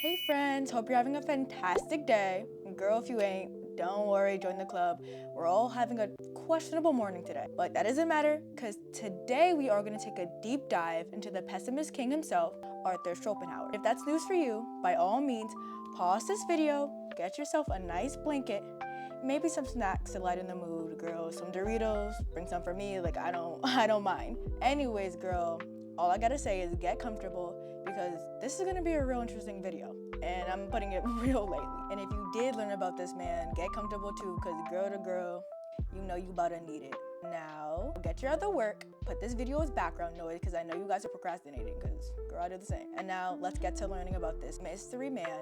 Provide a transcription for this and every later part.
Hey friends, hope you're having a fantastic day. Girl, if you ain't, don't worry, join the club. We're all having a questionable morning today, but that doesn't matter because today we are going to take a deep dive into the pessimist king himself, Arthur Schopenhauer. If that's news for you, by all means, pause this video, get yourself a nice blanket, maybe some snacks to lighten the mood, girl, some Doritos, bring some for me, like I don't mind. Anyways, girl, all I gotta say is get comfortable because this is gonna be a real interesting video and I'm putting it real lightly. And if you did learn about this man, get comfortable too because girl to girl, you know you about to need it. Now, get your other work, put this video as background noise because I know you guys are procrastinating because girl, I do the same. And now let's get to learning about this mystery man,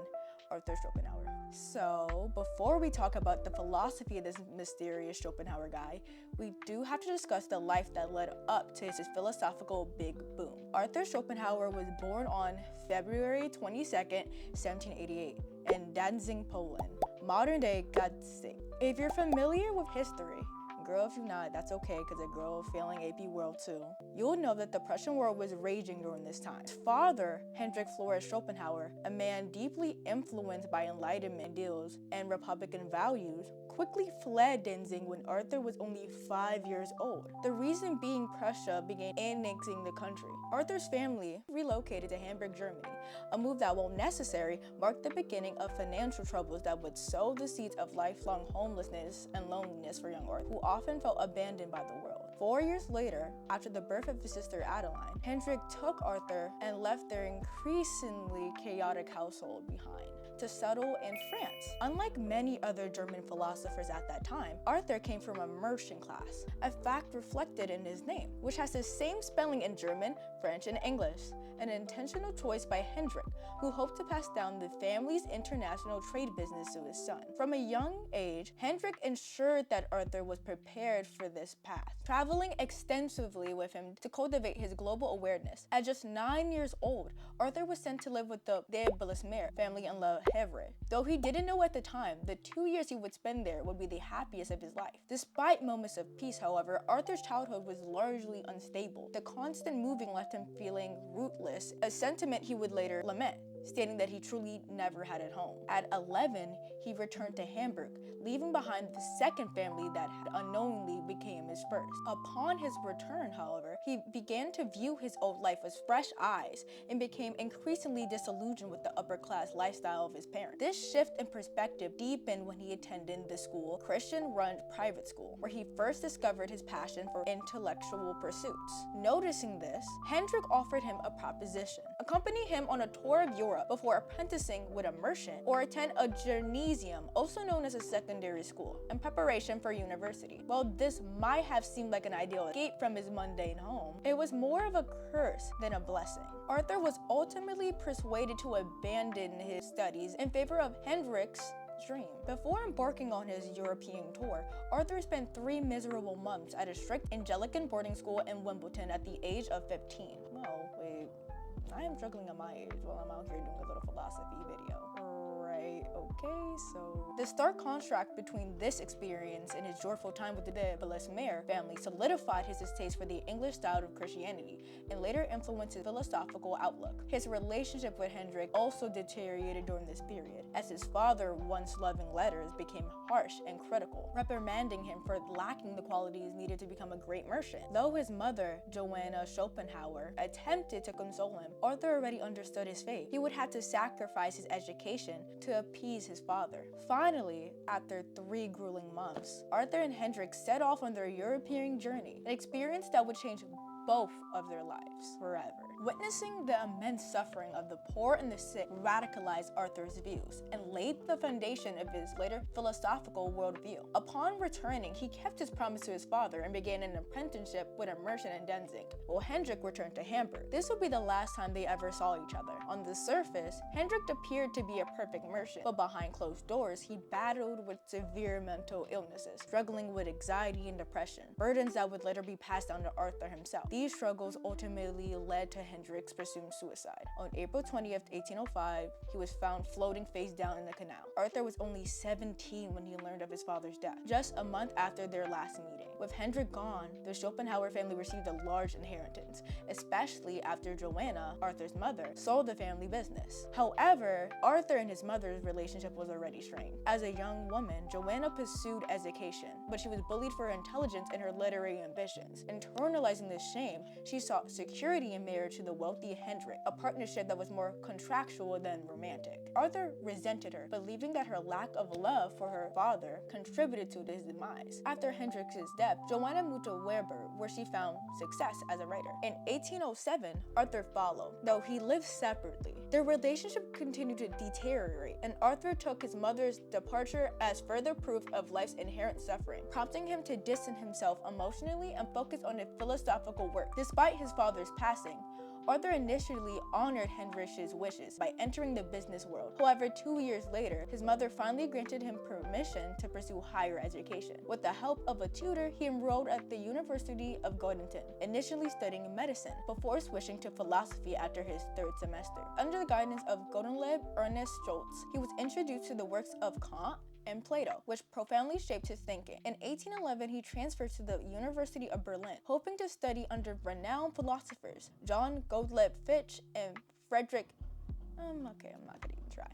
Arthur Schopenhauer. So before we talk about the philosophy of this mysterious Schopenhauer guy, we do have to discuss the life that led up to his philosophical big boom. Arthur Schopenhauer was born on February 22nd, 1788 in Danzig, Poland, modern day Gdańsk. If you're familiar with history, girl, if you're not, that's okay because a girl failing AP World too. You'll know that the Prussian War was raging during this time. His father, Hendrik Flores Schopenhauer, a man deeply influenced by Enlightenment ideals and Republican values, quickly fled Danzig when Arthur was only 5 years old. The reason being Prussia began annexing the country. Arthur's family relocated to Hamburg, Germany, a move that, while necessary, marked the beginning of financial troubles that would sow the seeds of lifelong homelessness and loneliness for young Arthur, who often felt abandoned by the world. 4 years later, after the birth of his sister Adeline, Hendrik took Arthur and left their increasingly chaotic household behind to settle in France. Unlike many other German philosophers at that time, Arthur came from a merchant class, a fact reflected in his name, which has the same spelling in German, French, and English, an intentional choice by Hendrik, who hoped to pass down the family's international trade business to his son. From a young age, Hendrik ensured that Arthur was prepared for this path, traveling extensively with him to cultivate his global awareness. At just 9 years old, Arthur was sent to live with the de Bellesmaire family in Le Havre. Though he didn't know at the time, the 2 years he would spend there would be the happiest of his life. Despite moments of peace, however, Arthur's childhood was largely unstable. The constant moving left him feeling rootless, a sentiment he would later lament, stating that he truly never had it home. At 11, he returned to Hamburg, leaving behind the second family that had unknowingly became his first. Upon his return, however, he began to view his old life with fresh eyes and became increasingly disillusioned with the upper-class lifestyle of his parents. This shift in perspective deepened when he attended the Christian-run private school, where he first discovered his passion for intellectual pursuits. Noticing this, Hendrik offered him a proposition: accompany him on a tour of Europe before apprenticing with a merchant, or attend a gymnasium, also known as a secondary school, in preparation for university. While this might have seemed like an ideal escape from his mundane home, it was more of a curse than a blessing. Arthur was ultimately persuaded to abandon his studies in favor of Hendrik's dream. Before embarking on his European tour, Arthur spent 3 miserable months at a strict Anglican boarding school in Wimbledon at the age of 15. Well, wait, I am struggling at my age while I'm out here doing a little philosophy video. Right, okay, so the stark contrast between this experience and his joyful time with the de Bellesmaire family solidified his distaste for the English style of Christianity and later influenced his philosophical outlook. His relationship with Hendrik also deteriorated during this period, as his father, once loving letters, became harsh and critical, reprimanding him for lacking the qualities needed to become a great merchant. Though his mother, Johanna Schopenhauer, attempted to console him, Arthur already understood his fate. He would have to sacrifice his education to appease his father. Finally, after 3 grueling months, Arthur and Hendrik set off on their European journey, an experience that would change both of their lives forever. Witnessing the immense suffering of the poor and the sick radicalized Arthur's views and laid the foundation of his later philosophical worldview. Upon returning, he kept his promise to his father and began an apprenticeship with a merchant in Danzig, while Hendrik returned to Hamburg. This would be the last time they ever saw each other. On the surface, Hendrik appeared to be a perfect merchant, but behind closed doors, he battled with severe mental illnesses, struggling with anxiety and depression, burdens that would later be passed down to Arthur himself. These struggles ultimately led to Hendrik's presumed suicide. On April 20th, 1805, he was found floating face down in the canal. Arthur was only 17 when he learned of his father's death, just a month after their last meeting. With Hendrik gone, the Schopenhauer family received a large inheritance, especially after Joanna, Arthur's mother, sold the family business. However, Arthur and his mother's relationship was already strained. As a young woman, Joanna pursued education, but she was bullied for her intelligence and her literary ambitions. Internalizing this shame, she sought security in marriage to the wealthy Hendrik, a partnership that was more contractual than romantic. Arthur resented her, believing that her lack of love for her father contributed to his demise. After Hendrik's death, Joanna moved to Weber, where she found success as a writer. In 1807, Arthur followed, though he lived separately. Their relationship continued to deteriorate, and Arthur took his mother's departure as further proof of life's inherent suffering, prompting him to distance himself emotionally and focus on his philosophical work. Despite his father's passing, Arthur initially honored Hendrik's wishes by entering the business world. However, 2 years later, his mother finally granted him permission to pursue higher education. With the help of a tutor, he enrolled at the University of Göttingen, initially studying medicine, before switching to philosophy after his third semester. Under the guidance of Gottlieb Ernest Schultz, he was introduced to the works of Kant and Plato, which profoundly shaped his thinking. In 1811, he transferred to the University of Berlin, hoping to study under renowned philosophers John Gottlieb Fichte and Friedrich. I'm not gonna even try.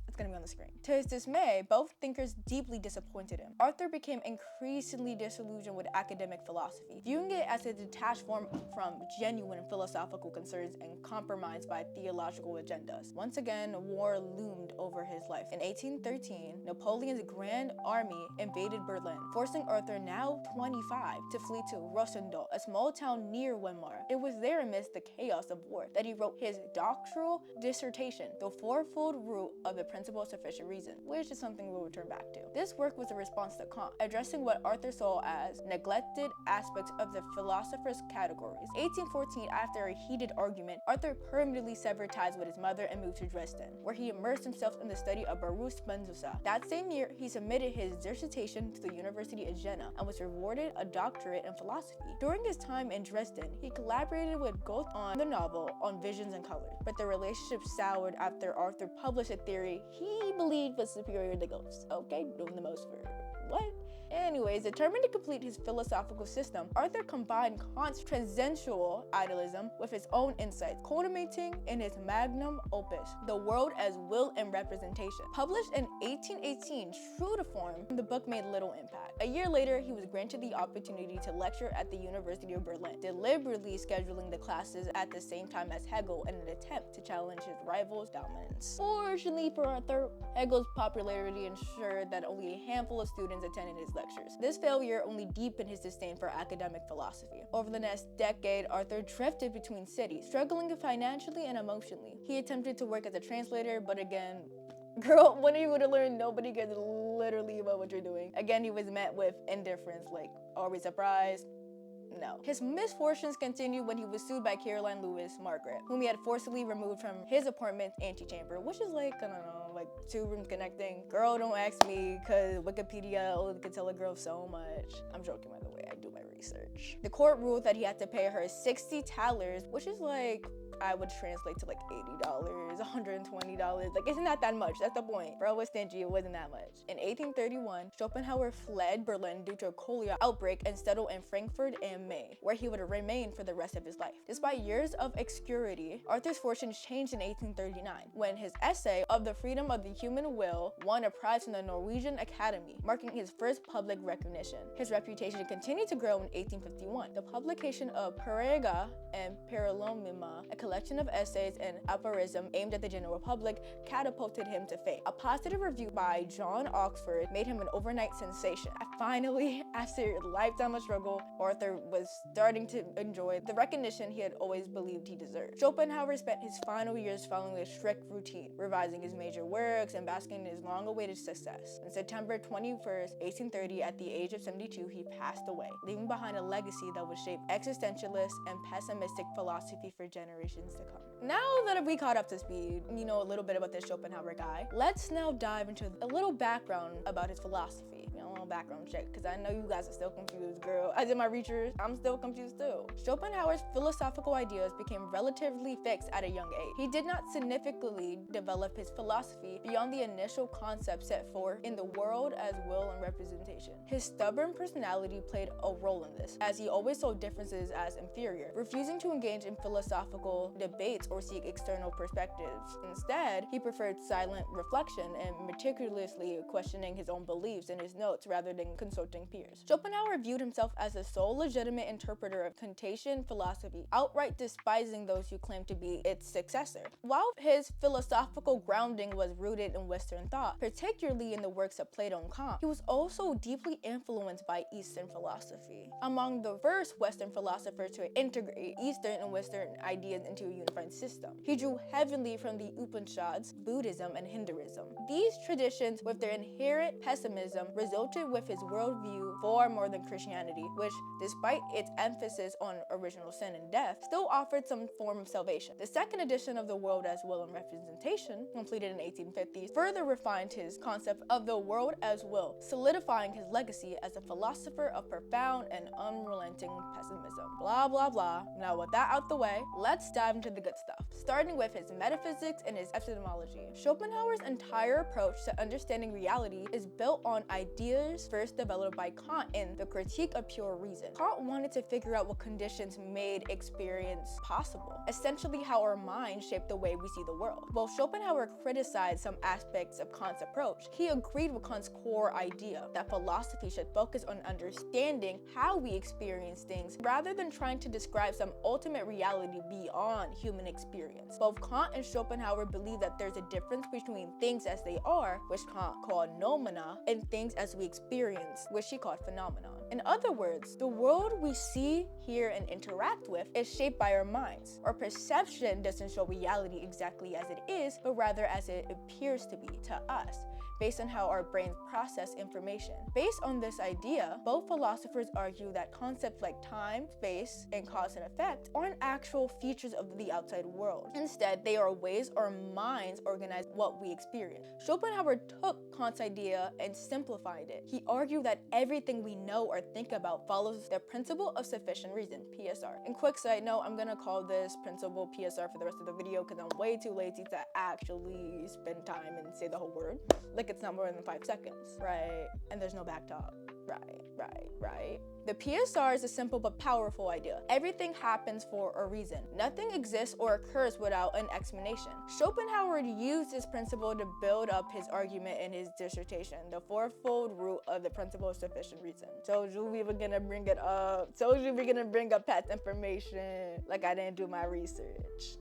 It's gonna be on the screen. To his dismay, both thinkers deeply disappointed him. Arthur became increasingly disillusioned with academic philosophy, viewing it as a detached form from genuine philosophical concerns and compromised by theological agendas. Once again, war loomed over his life. In 1813, Napoleon's Grand Army invaded Berlin, forcing Arthur, now 25, to flee to Rosendal, a small town near Weimar. It was there, amidst the chaos of war, that he wrote his doctoral dissertation, The Fourfold Root of the Principle of Sufficient Reason, which is something we'll return back to. This work was a response to Kant, addressing what Arthur saw as neglected aspects of the philosopher's categories. 1814, after a heated argument, Arthur permanently severed ties with his mother and moved to Dresden, where he immersed himself in the study of Baruch Spinoza. That same year, he submitted his dissertation to the University of Jena and was rewarded a doctorate in philosophy. During his time in Dresden, he collaborated with Goethe on the novel On Visions and Colors, but the relationship soured after Arthur published a theory he believed was superior to Ghosts. Okay, doing the most for what? Anyways, determined to complete his philosophical system, Arthur combined Kant's transcendental idealism with his own insights, culminating in his magnum opus, The World as Will and Representation. Published in 1818, true to form, the book made little impact. A year later, he was granted the opportunity to lecture at the University of Berlin, deliberately scheduling the classes at the same time as Hegel in an attempt to challenge his rival's dominance. Fortunately for Arthur, Hegel's popularity ensured that only a handful of students attended his lectures. This failure only deepened his disdain for academic philosophy. Over the next decade, Arthur drifted between cities, struggling financially and emotionally. He attempted to work as a translator, but again, girl, when are you going to learn? Nobody cares literally about what you're doing. Again, he was met with indifference, like, are we surprised? No. His misfortunes continued when he was sued by Caroline Lewis Margaret, whom he had forcibly removed from his apartment's antechamber, which is like, I don't know, like 2 rooms connecting. Girl, don't ask me, cause Wikipedia only can tell a girl so much. I'm joking, by the way, I do my research. The court ruled that he had to pay her 60 thalers, which is like, I would translate to like $80, $120. Like, it's not that much. That's the point. Bro was stingy. It wasn't that much. In 1831, Schopenhauer fled Berlin due to a cholera outbreak and settled in Frankfurt am Main, where he would remain for the rest of his life. Despite years of obscurity, Arthur's fortunes changed in 1839, when his essay Of the Freedom of the Human Will won a prize from the Norwegian Academy, marking his first public recognition. His reputation continued to grow in 1851. The publication of Parega and Paralomima, a collection of essays and aphorisms aimed at the general public, catapulted him to fame. A positive review by John Oxford made him an overnight sensation. Finally, after a lifetime of struggle, Arthur was starting to enjoy the recognition he had always believed he deserved. Schopenhauer spent his final years following a strict routine, revising his major works and basking in his long-awaited success. On September 21st, 1830, at the age of 72, he passed away, leaving behind a legacy that would shape existentialist and pessimistic philosophy for generations. generations to come. Now that we caught up to speed, you know a little bit about this Schopenhauer guy, let's now dive into a little background about his philosophy. You know, a little background check, because I know you guys are still confused, girl. I did my research, I'm still confused too. Schopenhauer's philosophical ideas became relatively fixed at a young age. He did not significantly develop his philosophy beyond the initial concept set forth in The World as Will and Representation. His stubborn personality played a role in this, as he always saw differences as inferior, refusing to engage in philosophical debates or seek external perspectives. Instead, he preferred silent reflection and meticulously questioning his own beliefs in his notes rather than consulting peers. Schopenhauer viewed himself as the sole legitimate interpreter of Kantian philosophy, outright despising those who claimed to be its successor. While his philosophical grounding was rooted in Western thought, particularly in the works of Plato and Kant, he was also deeply influenced by Eastern philosophy. Among the first Western philosophers to integrate Eastern and Western ideas into a unified system, he drew heavily from the Upanishads, Buddhism, and Hinduism. These traditions, with their inherent pessimism, resulted with his worldview far more than Christianity, which, despite its emphasis on original sin and death, still offered some form of salvation. The second edition of The World as Will and Representation, completed in 1850s, further refined his concept of the world as will, solidifying his legacy as a philosopher of profound and unrelenting pessimism. Blah, blah, blah. Now with that out the way, let's dive into the good stuff, starting with his metaphysics and his epistemology. Schopenhauer's entire approach to understanding reality is built on ideas first developed by Kant in The Critique of Pure Reason. Kant wanted to figure out what conditions made experience possible, essentially how our minds shape the way we see the world. While Schopenhauer criticized some aspects of Kant's approach, he agreed with Kant's core idea that philosophy should focus on understanding how we experience things rather than trying to describe some ultimate reality beyond human experience. Both Kant and Schopenhauer believe that there's a difference between things as they are, which Kant called noumena, and things as we experience, which he called phenomena. In other words, the world we see, hear, and interact with is shaped by our minds. Our perception doesn't show reality exactly as it is, but rather as it appears to be to us, based on how our brains process information. Based on this idea, both philosophers argue that concepts like time, space, and cause and effect aren't actual features of the outside world. Instead, they are ways our minds organize what we experience. Schopenhauer took Kant's idea and simplified it. He argued that everything we know or think about follows the principle of sufficient reason, PSR. And quick side note, I'm gonna call this principle PSR for the rest of the video because I'm way too lazy to actually spend time and say the whole word. Like it's not more than 5 seconds, right? And there's no back talk, right? The PSR is a simple but powerful idea. Everything happens for a reason. Nothing exists or occurs without an explanation. Schopenhauer used this principle to build up his argument in his dissertation, The Fourfold Root of the Principle of Sufficient Reason. Told you we were gonna bring it up. Told you we're gonna bring up past information. Like I didn't do my research.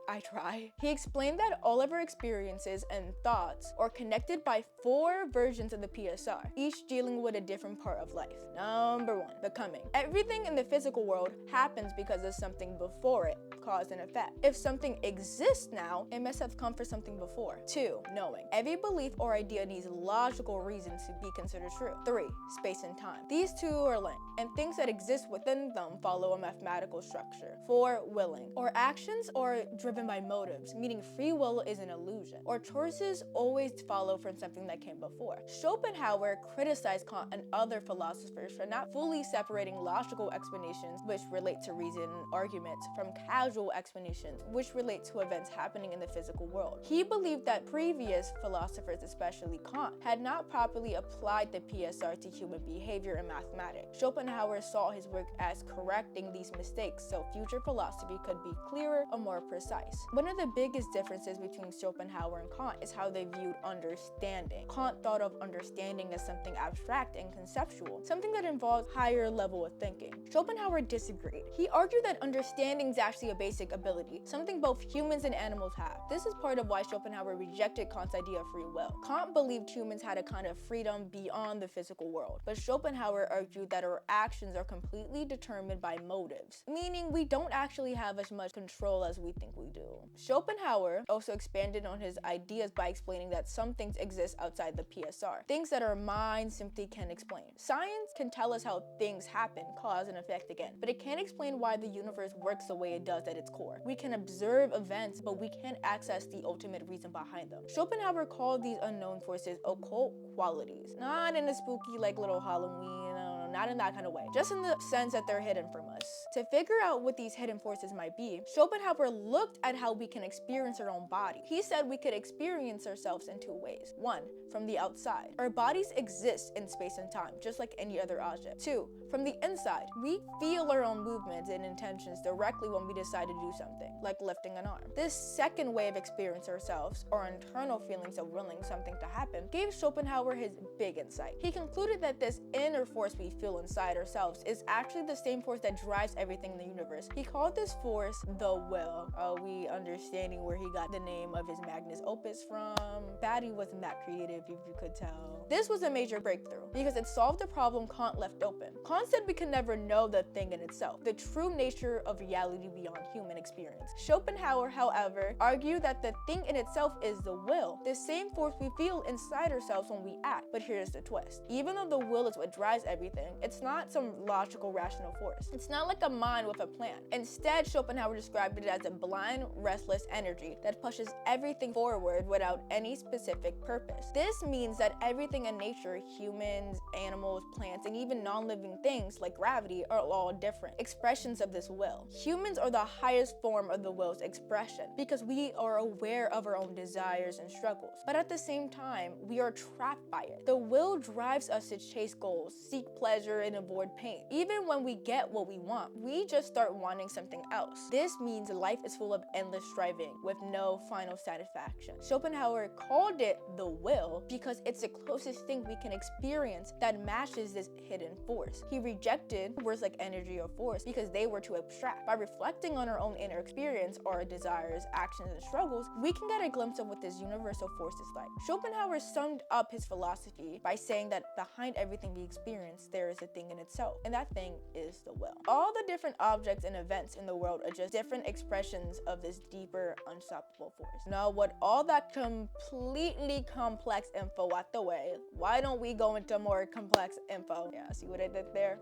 I try. He explained that all of our experiences and thoughts are connected by 4 versions of the PSR, each dealing with a different part of life. Number 1, becoming. Everything in the physical world happens because of something before it, cause and effect. If something exists now, it must have come from something before. 2, knowing. Every belief or idea needs logical reasons to be considered true. 3, space and time. These 2 are linked, and things that exist within them follow a mathematical structure. 4, willing. Our actions are driven by motives, meaning free will is an illusion. Our choices always follow from something that came before. Schopenhauer criticized Kant and other philosophers for not fully separating logical explanations, which relate to reason and arguments, from causal explanations, which relate to events happening in the physical world. He believed that previous philosophers, especially Kant, had not properly applied the PSR to human behavior and mathematics. Schopenhauer saw his work as correcting these mistakes so future philosophy could be clearer and more precise. One of the biggest differences between Schopenhauer and Kant is how they viewed understanding. Kant thought of understanding as something abstract and conceptual, something that involves higher level of thinking. Schopenhauer disagreed. He argued that understanding is actually a basic ability, something both humans and animals have. This is part of why Schopenhauer rejected Kant's idea of free will. Kant believed humans had a kind of freedom beyond the physical world, but Schopenhauer argued that our actions are completely determined by motives, meaning we don't actually have as much control as we think we do. Schopenhauer also expanded on his ideas by explaining that some things exist outside the PSR, things that our minds simply can't explain. Science can tell us how things happen, cause and effect again, but it can't explain why the universe works the way it does at its core. We can observe events, but we can't access the ultimate reason behind them. Schopenhauer called these unknown forces occult qualities. Not in a spooky like little Halloween, not in that kind of way. Just in the sense that they're hidden from us. To figure out what these hidden forces might be, Schopenhauer looked at how we can experience our own body. He said we could experience ourselves in two ways. One, from the outside. Our bodies exist in space and time, just like any other object. Two, from the inside. We feel our own movements and intentions directly when we decide to do something, like lifting an arm. This second way of experiencing ourselves, or internal feelings of willing something to happen, gave Schopenhauer his big insight. He concluded that this inner force we feel inside ourselves is actually the same force that drives everything in the universe. He called this force the will. Are we understanding where he got the name of his magnus opus from? Batty wasn't that creative, if you could tell. This was a major breakthrough because it solved the problem Kant left open. Kant said we can never know the thing in itself, the true nature of reality beyond human experience. Schopenhauer, however, argued that the thing in itself is the will, the same force we feel inside ourselves when we act. But here's the twist. Even though the will is what drives everything, it's not some logical, rational force. It's not like a mind with a plan. Instead, Schopenhauer described it as a blind, restless energy that pushes everything forward without any specific purpose. This means that everything in nature, humans, animals, plants, and even non-living things like gravity are all different expressions of this will. Humans are the highest form of the will's expression because we are aware of our own desires and struggles. But at the same time, we are trapped by it. The will drives us to chase goals, seek pleasure, and avoid pain. Even when we get what we want, we just start wanting something else. This means life is full of endless striving with no final satisfaction. Schopenhauer called it the will because it's the closest thing we can experience that matches this hidden force. He rejected words like energy or force because they were too abstract. By reflecting on our own inner experience, our desires, actions, and struggles, we can get a glimpse of what this universal force is like. Schopenhauer summed up his philosophy by saying that behind everything we experience, there is a thing in itself, and that thing is the will. All the different objects and events in the world are just different expressions of this deeper, unstoppable force. Now, with all that completely complex info out the way, why don't we go into more complex info? Yeah, see what I did there?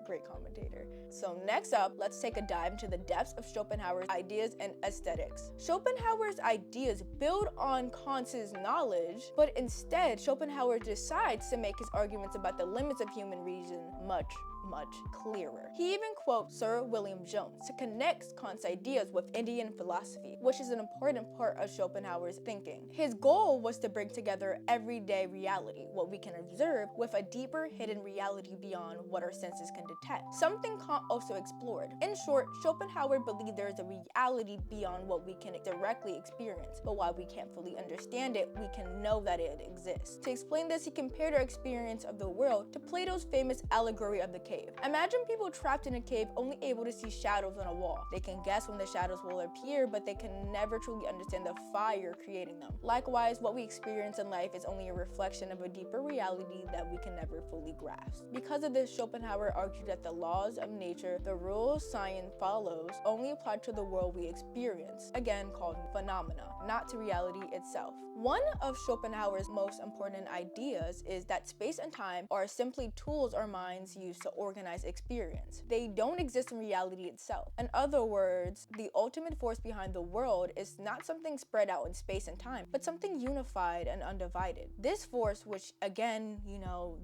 Great commentator. So next up, let's take a dive into the depths of Schopenhauer's ideas and aesthetics. Schopenhauer's ideas build on Kant's knowledge, but instead, Schopenhauer decides to make his arguments about the limits of human reason much clearer. He even quotes Sir William Jones to connect Kant's ideas with Indian philosophy, which is an important part of Schopenhauer's thinking. His goal was to bring together everyday reality, what we can observe, with a deeper hidden reality beyond what our senses can detect, something Kant also explored. In short, Schopenhauer believed there is a reality beyond what we can directly experience, but while we can't fully understand it, we can know that it exists. To explain this, he compared our experience of the world to Plato's famous allegory of the cave. Imagine people trapped in a cave only able to see shadows on a wall. They can guess when the shadows will appear, but they can never truly understand the fire creating them. Likewise, what we experience in life is only a reflection of a deeper reality that we can never fully grasp. Because of this, Schopenhauer argued that the laws of nature, the rules science follows, only apply to the world we experience, again called phenomena, not to reality itself. One of Schopenhauer's most important ideas is that space and time are simply tools our minds use to organize experience. They don't exist in reality itself. In other words, the ultimate force behind the world is not something spread out in space and time, but something unified and undivided. This force, which again,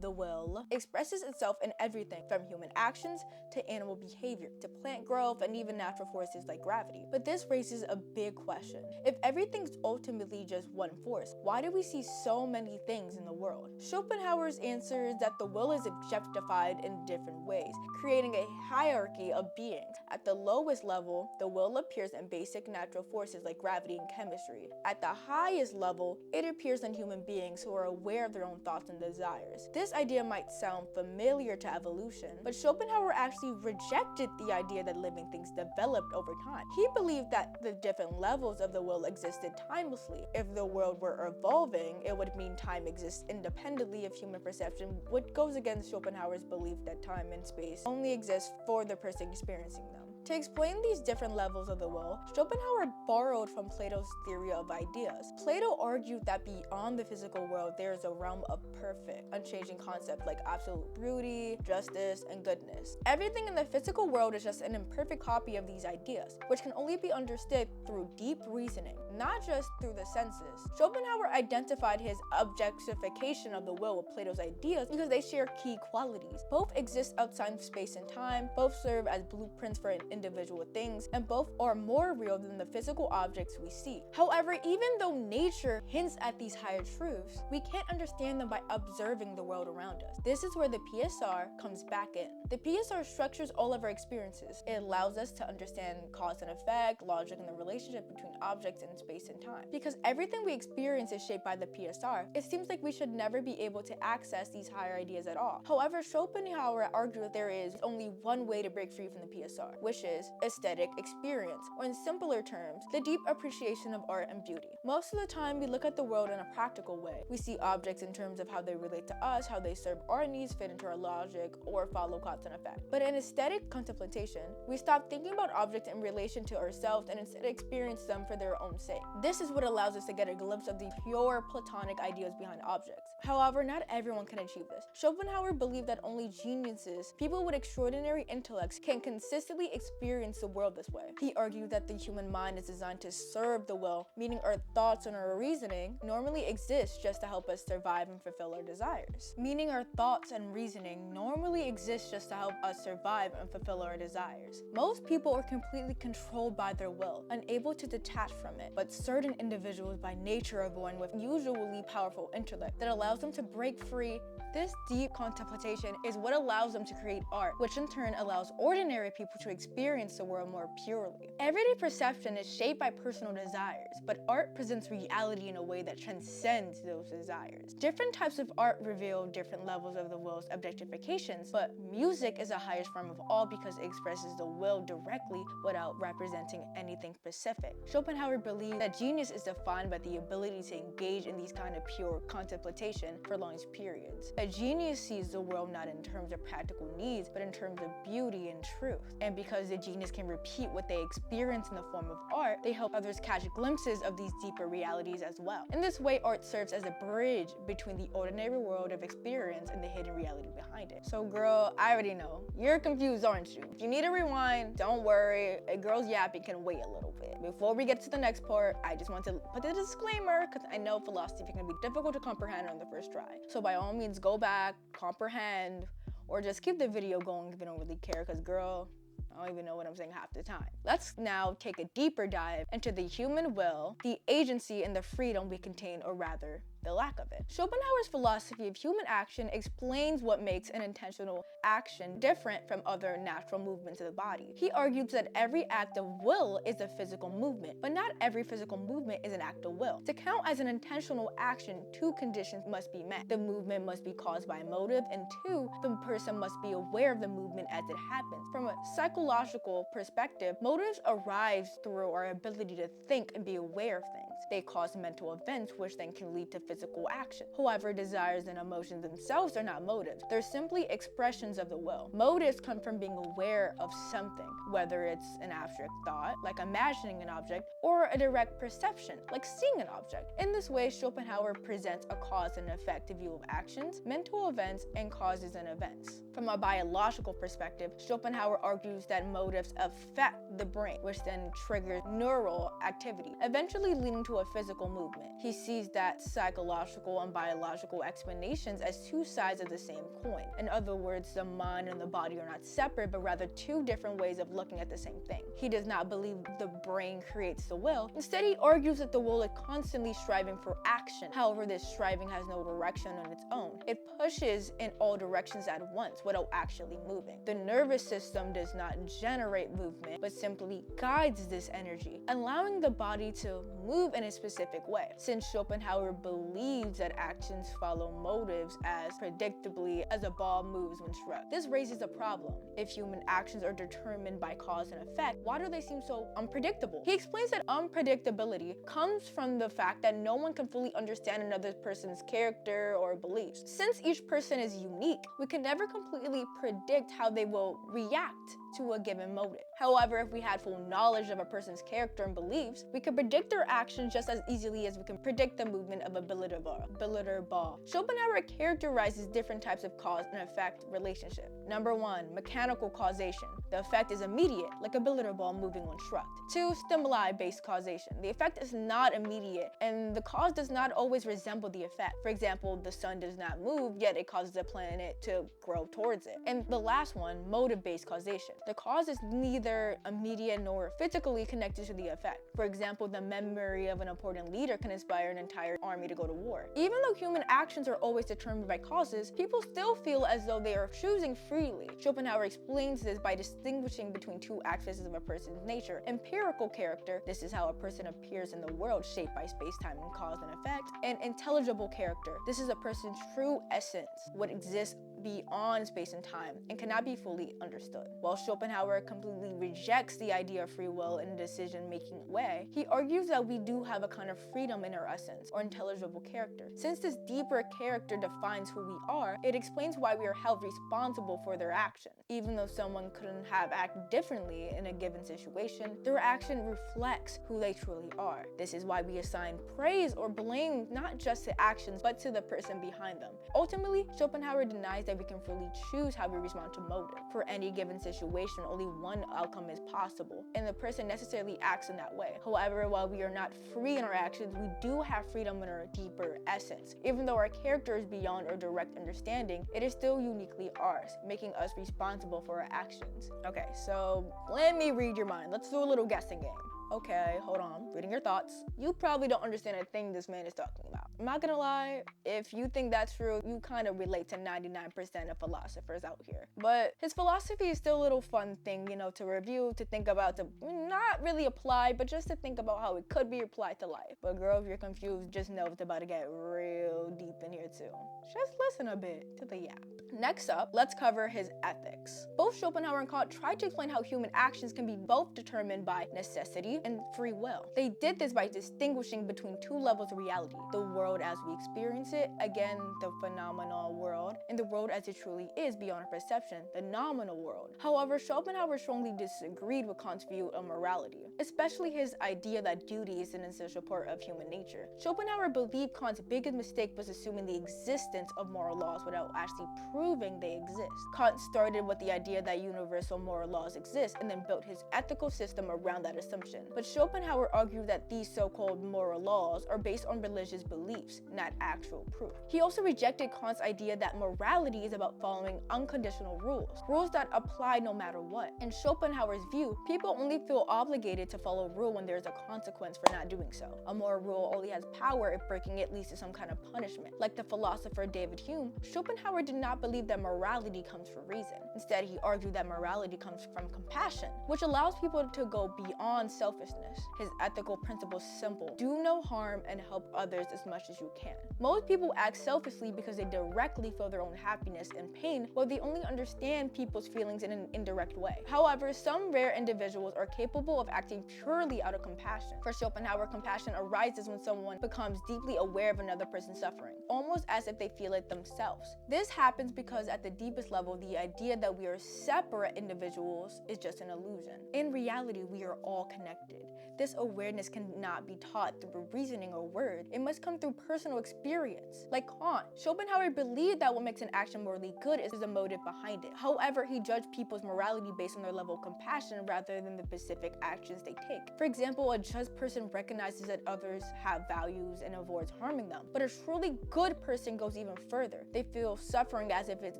the will, expresses itself in everything from human actions to animal behavior, to plant growth, and even natural forces like gravity. But this raises a big question. If everything's ultimately just one force, why do we see so many things in the world? Schopenhauer's answer is that the will is objectified in different ways, creating a hierarchy of beings. At the lowest level, the will appears in basic natural forces like gravity and chemistry. At the highest level, it appears in human beings who are aware of their own thoughts and desires. This idea might sound familiar to evolution, but Schopenhauer actually rejected the idea that living things developed over time. He believed that the different levels of the will existed timelessly. If the world were evolving, it would mean time exists independently of human perception, which goes against Schopenhauer's belief that time and space only exist for the person experiencing them. To explain these different levels of the will, Schopenhauer borrowed from Plato's theory of ideas. Plato argued that beyond the physical world, there is a realm of perfect, unchanging concepts like absolute beauty, justice, and goodness. Everything in the physical world is just an imperfect copy of these ideas, which can only be understood through deep reasoning, not just through the senses. Schopenhauer identified his objectification of the will with Plato's ideas because they share key qualities. Both exist outside of space and time, both serve as blueprints for individual things, and both are more real than the physical objects we see. However, even though nature hints at these higher truths, we can't understand them by observing the world around us. This is where the PSR comes back in. The PSR structures all of our experiences. It allows us to understand cause and effect, logic, and the relationship between objects in space and time. Because everything we experience is shaped by the PSR, it seems like we should never be able to access these higher ideas at all. However, Schopenhauer argued that there is only one way to break free from the PSR, which is aesthetic experience, or in simpler terms, the deep appreciation of art and beauty. Most of the time, we look at the world in a practical way. We see objects in terms of how they relate to us, how they serve our needs, fit into our logic, or follow cause and effect. But in aesthetic contemplation, we stop thinking about objects in relation to ourselves and instead experience them for their own sake. This is what allows us to get a glimpse of the pure platonic ideas behind objects. However, not everyone can achieve this. Schopenhauer believed that only geniuses, people with extraordinary intellects, can consistently experience the world this way. He argued that the human mind is designed to serve the will, meaning our thoughts and our reasoning normally exist just to help us survive and fulfill our desires. Meaning our thoughts and reasoning normally exist just to help us survive and fulfill our desires. Most people are completely controlled by their will, unable to detach from it, but certain individuals by nature are born with usually powerful intellect that allows them to break free. This deep contemplation is what allows them to create art, which in turn allows ordinary people to experience the world more purely. Everyday perception is shaped by personal desires, but art presents reality in a way that transcends those desires. Different types of art reveal different levels of the will's objectifications, but music is the highest form of all because it expresses the will directly without representing anything specific. Schopenhauer believed that genius is defined by the ability to engage in these kind of pure contemplation for long periods. A genius sees the world not in terms of practical needs, but in terms of beauty and truth. And because the genius can repeat what they experience in the form of art, they help others catch glimpses of these deeper realities as well. In this way, art serves as a bridge between the ordinary world of experience and the hidden reality behind it. So girl, I already know. You're confused, aren't you? If you need a rewind, don't worry. A girl's yapping can wait a little bit. Before we get to the next part, I just want to put a disclaimer because I know philosophy can be difficult to comprehend on the first try. So by all means, go back, comprehend, or just keep the video going if you don't really care because girl, I don't even know what I'm saying half the time. Let's now take a deeper dive into the human will, the agency, and the freedom we contain, or rather, the lack of it. Schopenhauer's philosophy of human action explains what makes an intentional action different from other natural movements of the body. He argues that every act of will is a physical movement, but not every physical movement is an act of will. To count as an intentional action, two conditions must be met. The movement must be caused by a motive, and two, the person must be aware of the movement as it happens. From a psychological perspective, motives arise through our ability to think and be aware of things. They cause mental events, which then can lead to physical action. However, desires and emotions themselves are not motives. They're simply expressions of the will. Motives come from being aware of something, whether it's an abstract thought, like imagining an object, or a direct perception, like seeing an object. In this way, Schopenhauer presents a cause and effect view of actions, mental events, and causes and events. From a biological perspective, Schopenhauer argues that motives affect the brain, which then triggers neural activity, eventually leading to a physical movement. He sees that psychological and biological explanations as two sides of the same coin. In other words, the mind and the body are not separate, but rather two different ways of looking at the same thing. He does not believe the brain creates the will. Instead, he argues that the will is constantly striving for action. However, this striving has no direction on its own. It pushes in all directions at once without actually moving. The nervous system does not generate movement, but simply guides this energy, allowing the body to move in a specific way. Since Schopenhauer believes that actions follow motives as predictably as a ball moves when struck. This raises a problem. If human actions are determined by cause and effect, why do they seem so unpredictable? He explains that unpredictability comes from the fact that no one can fully understand another person's character or beliefs. Since each person is unique, we can never completely predict how they will react to a given motive. However, if we had full knowledge of a person's character and beliefs, we could predict their actions just as easily as we can predict the movement of a billiard ball. Schopenhauer characterizes different types of cause and effect relationship. Number 1, mechanical causation. The effect is immediate, like a billiard ball moving when shrugged. 2, stimuli-based causation. The effect is not immediate, and the cause does not always resemble the effect. For example, the sun does not move, yet it causes the planet to grow towards it. And the last one, motive-based causation. The cause is neither immediate nor physically connected to the effect. For example, the memory of an important leader can inspire an entire army to go to war. Even though human actions are always determined by causes, people still feel as though they are choosing freely. Schopenhauer explains this by distinguishing between two axes of a person's nature. Empirical character, this is how a person appears in the world, shaped by space-time and cause and effect. And intelligible character, this is a person's true essence, what exists beyond space and time and cannot be fully understood. While Schopenhauer completely rejects the idea of free will in a decision-making way, he argues that we do have a kind of freedom in our essence, or intelligible character. Since this deeper character defines who we are, it explains why we are held responsible for their actions. Even though someone couldn't have acted differently in a given situation, their action reflects who they truly are. This is why we assign praise or blame not just to actions, but to the person behind them. Ultimately, Schopenhauer denies that we can freely choose how we respond to motive. For any given situation, only one outcome is possible, and the person necessarily acts in that way. However, while we are not free in our actions, we do have freedom in our deeper essence. Even though our character is beyond our direct understanding, it is still uniquely ours, making us responsible for our actions. Okay, so let me read your mind. Let's do a little guessing game. Okay, hold on. Reading your thoughts. You probably don't understand a thing this man is talking about. I'm not gonna lie, if you think that's true, you kind of relate to 99% of philosophers out here. But his philosophy is still a little fun thing, you know, to review, to think about, to not really apply, but just to think about how it could be applied to life. But girl, if you're confused, just know it's about to get real deep in here too. Just listen a bit to the yap. Next up, let's cover his ethics. Both Schopenhauer and Kant tried to explain how human actions can be both determined by necessity and free will. They did this by distinguishing between two levels of reality: the world as we experience it, again, the phenomenal world, and the world as it truly is beyond our perception, the nominal world. However, Schopenhauer strongly disagreed with Kant's view of morality, especially his idea that duty is an essential part of human nature. Schopenhauer believed Kant's biggest mistake was assuming the existence of moral laws without actually proving they exist. Kant started with the idea that universal moral laws exist and then built his ethical system around that assumption. But Schopenhauer argued that these so-called moral laws are based on religious beliefs, not actual proof. He also rejected Kant's idea that morality is about following unconditional rules that apply no matter what. In Schopenhauer's view, people only feel obligated to follow a rule when there's a consequence for not doing so. A moral rule only has power if breaking it leads to some kind of punishment. Like the philosopher David Hume, Schopenhauer did not believe that morality comes from reason. Instead, he argued that morality comes from compassion, which allows people to go beyond selfishness. His ethical principle is simple: do no harm and help others as much as you can. Most people act selfishly because they directly feel their own happiness and pain, while they only understand people's feelings in an indirect way. However, some rare individuals are capable of acting purely out of compassion. For Schopenhauer, compassion arises when someone becomes deeply aware of another person's suffering, almost as if they feel it themselves. This happens because at the deepest level, the idea that we are separate individuals is just an illusion. In reality, we are all connected. This awareness cannot be taught through reasoning or word. It must come through personal experience. Like Kant, Schopenhauer believed that what makes an action morally good is the motive behind it. However, he judged people's morality based on their level of compassion rather than the specific actions they take. For example, a just person recognizes that others have values and avoids harming them. But a truly good person goes even further. They feel suffering as if it's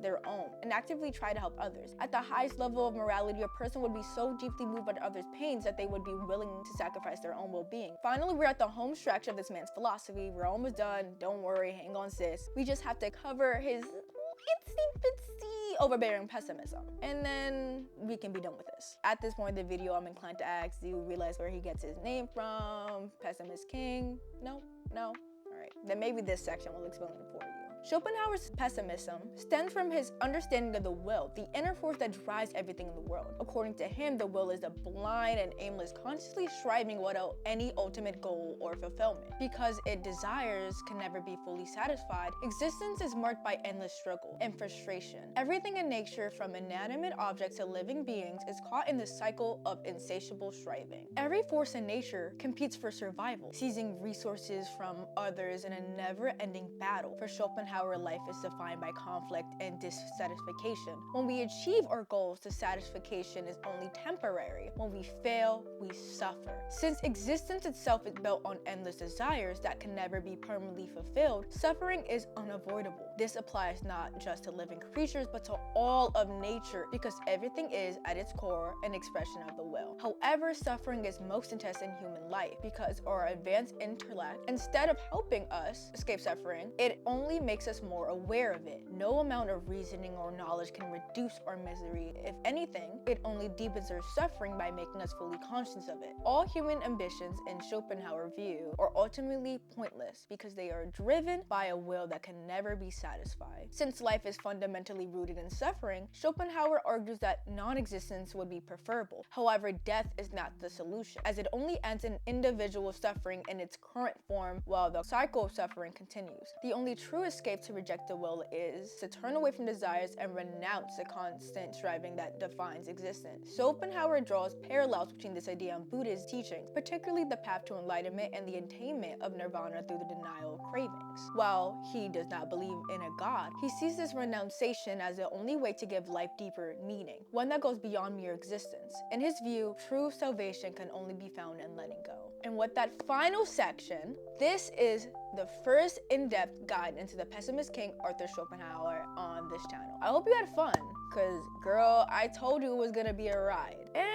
their own and actively try to help others. At the highest level of morality, a person would be so deeply moved by others' pains that they would be willing to sacrifice their own well-being. Finally, we're at the home stretch of this man's philosophy. We're almost done. Don't worry, hang on, sis. We just have to cover his itsy-bitsy overbearing pessimism, and then we can be done with this. At this point in the video, I'm inclined to ask, do you realize where he gets his name from? Pessimist King? No? All right, then maybe this section will explain it for you. Schopenhauer's pessimism stems from his understanding of the will, the inner force that drives everything in the world. According to him, the will is a blind and aimless, constantly striving without any ultimate goal or fulfillment. Because its desires can never be fully satisfied, existence is marked by endless struggle and frustration. Everything in nature, from inanimate objects to living beings, is caught in the cycle of insatiable striving. Every force in nature competes for survival, seizing resources from others in a never-ending battle. For Schopenhauer, life is defined by conflict and dissatisfaction. When we achieve our goals, the satisfaction is only temporary. When we fail, we suffer. Since existence itself is built on endless desires that can never be permanently fulfilled, suffering is unavoidable. This applies not just to living creatures, but to all of nature, because everything is, at its core, an expression of the will. However, suffering is most intense in human life because our advanced intellect, instead of helping us escape suffering, it only makes us more aware of it. No amount of reasoning or knowledge can reduce our misery. If anything, it only deepens our suffering by making us fully conscious of it. All human ambitions, in Schopenhauer's view, are ultimately pointless because they are driven by a will that can never be satisfied. Since life is fundamentally rooted in suffering, Schopenhauer argues that non-existence would be preferable. However, death is not the solution, as it only ends in individual suffering in its current form while the cycle of suffering continues. The only true escape to reject the will is to turn away from desires and renounce the constant striving that defines existence. Schopenhauer draws parallels between this idea and Buddha's teachings, particularly the path to enlightenment and the attainment of nirvana through the denial of cravings. While he does not believe in a god, he sees this renunciation as the only way to give life deeper meaning, one that goes beyond mere existence. In his view, true salvation can only be found in letting go. And with that final section, this is the first in-depth guide into the pessimist king Arthur Schopenhauer on this channel. I hope you had fun, cause girl, I told you it was gonna be a ride. And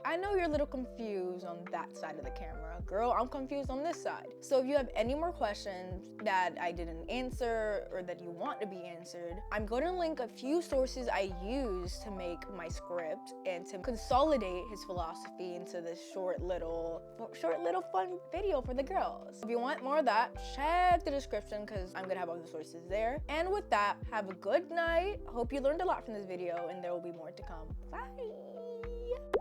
I know you're a little confused on that side of the camera. Girl, I'm confused on this side. So if you have any more questions that I didn't answer or that you want to be answered, I'm going to link a few sources I used to make my script and to consolidate his philosophy into this short little fun video for the girls. If you want more of that, check the description because I'm going to have all the sources there. And with that, have a good night. Hope you learned a lot from this video and there will be more to come. Bye!